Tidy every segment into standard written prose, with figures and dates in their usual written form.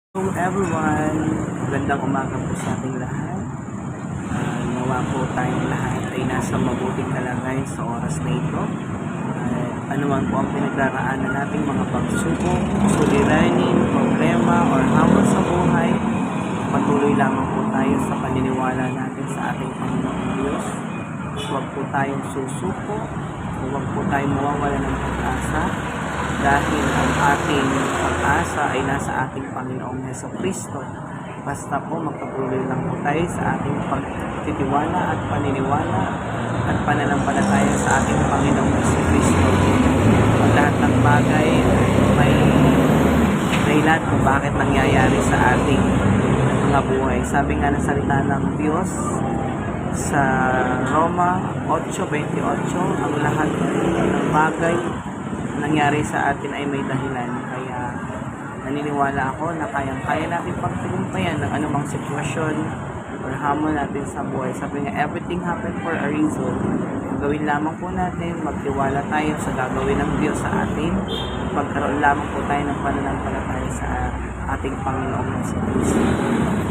Hello everyone! Magandang umaga po sa ating lahat. Nawa po tayong lahat ay nasa mabuting kalagayan sa oras na ito. Anuman po ang pinagdaraanan nating mga pagsubok, suliranin, problema, or hamon sa buhay, patuloy lamang po tayo sa paniniwala natin sa ating Panginoong Diyos. Huwag po tayong susuko, huwag po tayong mawawala ng pag-asa, dahil ang ating pag-asa ay nasa ating Panginoong Jesucristo. Basta po magpatuloy lang po tayo sa ating pagtitiwala at paniniwala at pananampalataya sa ating Panginoong Jesucristo. Lahat ng bagay may dahilan kung bakit nangyayari sa ating mga buhay. Sabi nga ng salita ng Diyos sa Roma 8:28, ang lahat ng bagay nangyari sa atin ay may dahilan. Kaya naniniwala ako na kayang-kaya natin pagtagumpayan ng anumang sitwasyon or hamon natin sa buhay. Sabi nga, everything happened for a reason. Gawin lamang po natin, magtiwala tayo sa gagawin ng Diyos sa atin. Pagkaroon lamang po tayo ng pananampalataya sa ating Panginoong Jesucristo.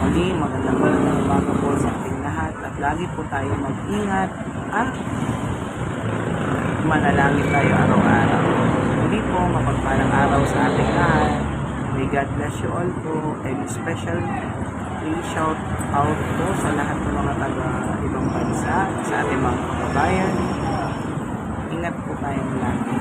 Muli, magandang umaga po sa ating lahat at lagi po tayo mag-ingat at manalangin tayo araw-araw. Muli po, mapagpalang araw sa ating lahat. May God bless you all po, and especially shout out po sa lahat ng mga taga-ibang bansa, sa ating mga kababayan. Ingat po tayong lagi.